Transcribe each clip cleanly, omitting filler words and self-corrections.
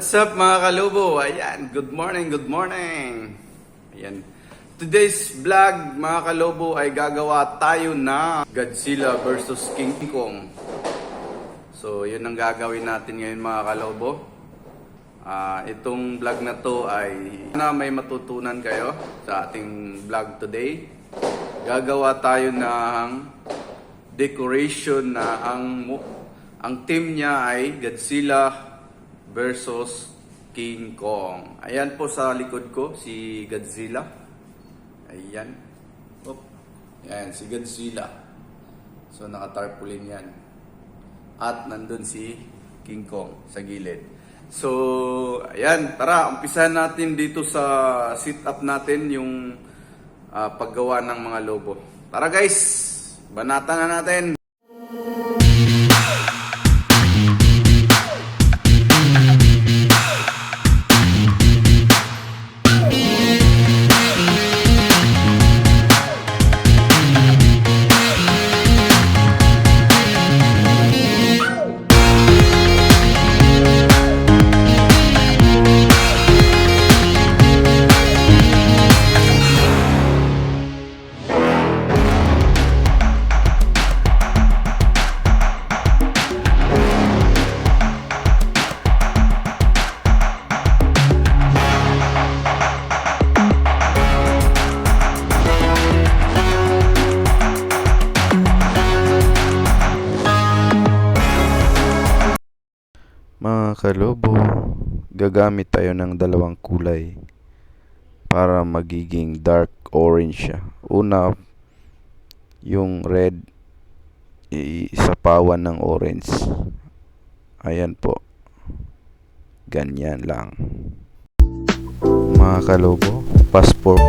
What's up mga kalubo? Ayan, good morning, good morning. Ayan. Today's vlog mga kalubo ay gagawa tayo na Godzilla vs King Kong. So, yun ang gagawin natin ngayon mga kalubo. Itong vlog na to ay na may matutunan kayo sa ating vlog today. Gagawa tayo ng decoration na ang team niya ay Godzilla versus King Kong. Ayan po sa likod ko, si Godzilla. Ayan. Ayan, si Godzilla. So, naka-tarpaulin yan. At nandun si King Kong sa gilid. So, ayan. Tara, umpisahan natin dito sa sit-up natin yung paggawa ng mga lobo. Tara guys, banatan na natin. Mga kalobo, gagamit tayo ng dalawang kulay para magiging dark orange siya. Una, yung red, isapawan ng orange. Ayan po. Ganyan lang. Mga kalobo, passport.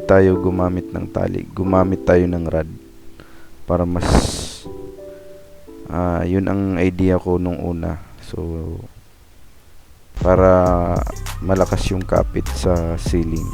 Tayo gumamit ng tali, gumamit tayo ng rod para mas yun ang idea ko nung una. So para malakas yung kapit sa ceiling.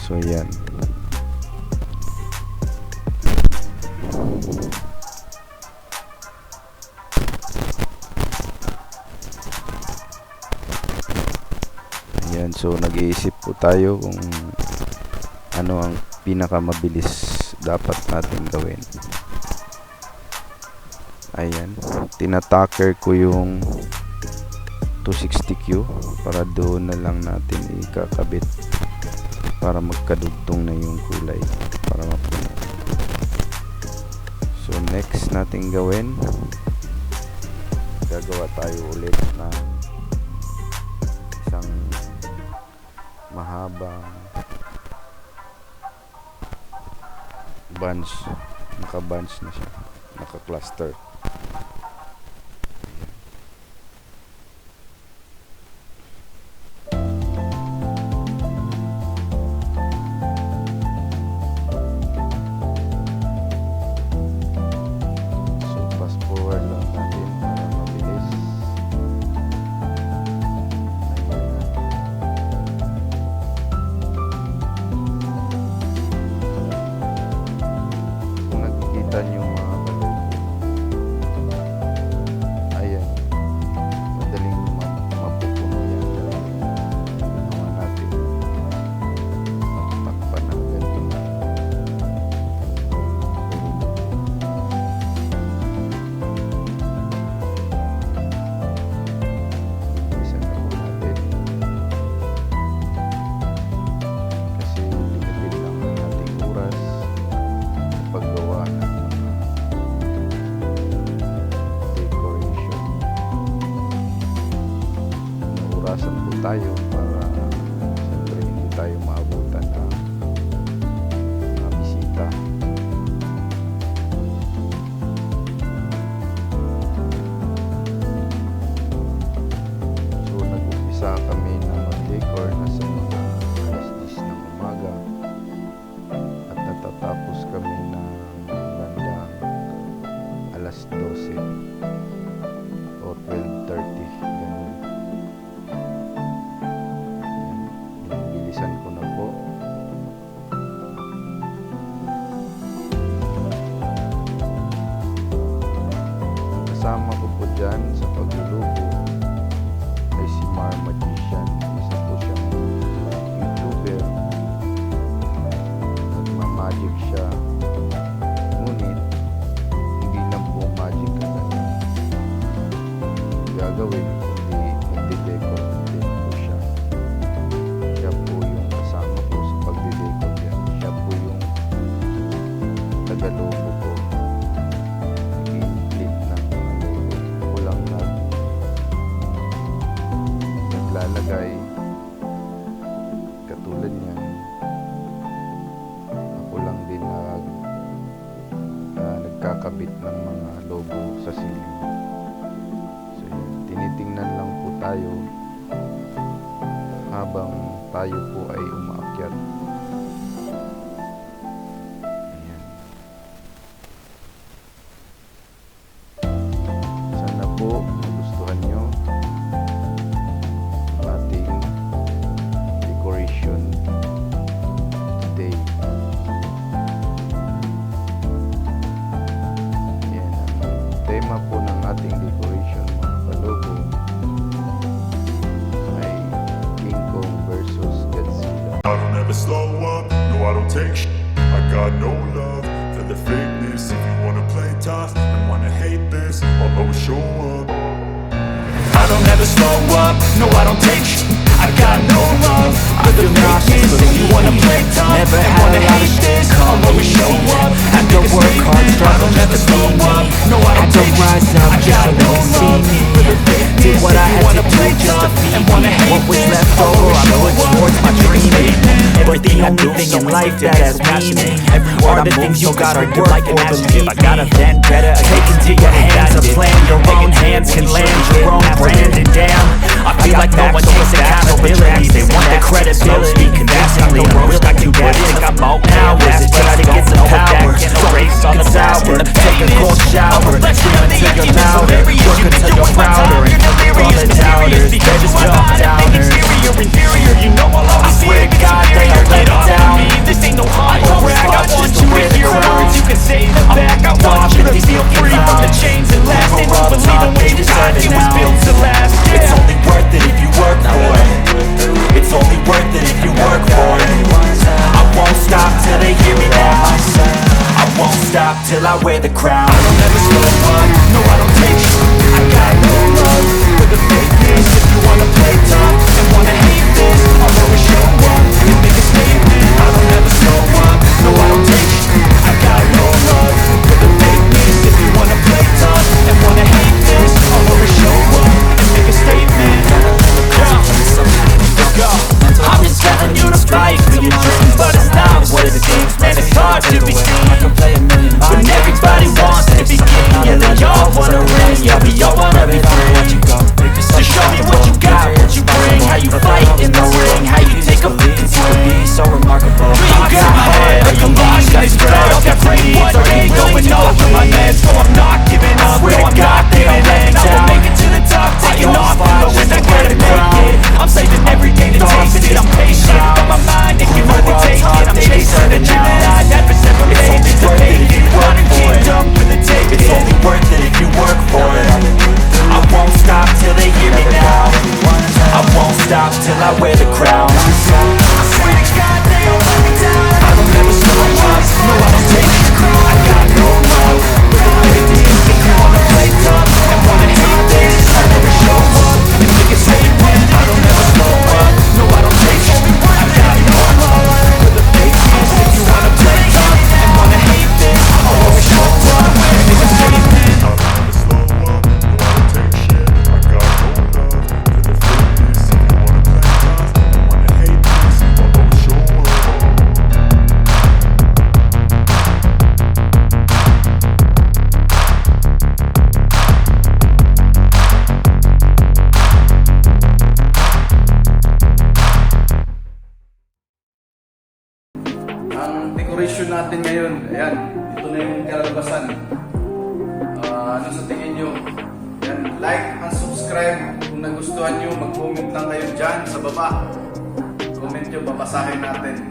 So yan. Ayan, so nag-iisip po tayo kung ano ang pinakamabilis dapat natin gawin. Ayan, tinatacker ko yung 260Q para doon na lang natin ikakabit para magkadugtong na yung kulay para mapuno. So next natin gawin, gagawa tayo ulit ng isang mahabang bunch, naka-bunch na siya, naka-cluster. So fast forward lang natin para mabilis. Ayan na. makita nyo mga kalobo, ayan, madaling mapupuno yan dahil ginawa natin magtakpan ng ganito. Bilisan na po natin kasi tinipid lang ang ating oras sa paggawa ng decoration. Naurasan po tayo para siyempre hindi tayo maabutan ng mga bisita. So nag-umpisa kami na mag-decor na sa mga alas 10 ng umaga at natatapos kami ng bandang alas 12 o 12:30, ganun. Yan, bilisan ko na po. Ang kasama ko po dyan sa pagluluto ay si Mar Magician. Isa po siyang YouTuber. Nagmamagic siya. Ngunit, hindi lang po magic ang kanyang gagawin, kundi magde-decor din po siya. Siya po yung kasama ko sa pagde-decor yan. Siya po yung tagalobo ko. Nag-i-inflate ng mga logo. Ako lang naglalagay katulad niyan. Ako lang din nagkakabit ng mga logo sa ceiling. So yan, tinitingnan lang po tayo habang tayo po ay umaakyat. Ayan. Sana po nagustuhan nyo ang ating decoration today. Ayan, ang tema po ng ating decoration mga kalobo ay King Kong versus Godzilla. I don't ever slow up, no I don't take sh**. I got no love for the fakeness. If you wanna play tough and wanna hate this, I'll always show up. I don't ever slow up, no I don't take sh**. I got no love for the fakeness. If you wanna play tough Never and had wanna a lot of hate shit this, come I'll always easy. show up and Had to make a work hard, statement. I struggle don't ever just to slow be up, me. no I Had don't to take sh**. rise up I just got so no they could see love me. for the fakeness. Did what I If you had to wanna do play just to tough feed and me. wanna hate What was this, left I'll over, always I show put up towards my and make a dreaming. statement. But the only thing in life that has meaning are the things you gotta work for, believe me. Take into your hands a plan, your own hands can land your own brand. And damn, I feel like no one takes accountability. They want the credibility, speak convincingly. I'm real like you guys think I'm all now. Is it try to get some power? So race on the sour, take a cold shower, scream until you're louder, work until you're prouder, and all the doubters, they're just dumb downers. I swear to God they all let it down. This ain't no humble brag. I want just you the way to the hear crowd. words you can say in the back. I want you to feel free from the chains and last. And to believe in what you got, it was built to last. It's only worth it if you work for it. It's only worth it if you work for it. I won't stop till they hear me now. I won't stop till I wear the crown. I don't ever slow up, no I don't take sh**. I got no love for the fakeness. If you wanna play tough and wanna hate this, I'll always show up and make a statement. I don't ever slow up, no I don't take sh**. I got no love for the fakeness. If you wanna play tough and wanna hate this, I'll always show up and make a statement. Let's go. I'm just telling you to fight for your dreams, but it's not what it seems. Man, it's hard to be seen. I can play a million When everybody wants to be king, yeah, they all wanna win, yeah, we all wanna be free. So show me what you got, what you bring, how you fight in the ring, how you take a fucking swing. so remarkable. You got my head, like a lost, I spread, I've got great ones. yung kalalabasan. Ano sa tingin nyo? Yan, like and subscribe. Kung nagustuhan nyo, mag-comment lang kayo dyan sa baba. Comment nyo, babasahin natin.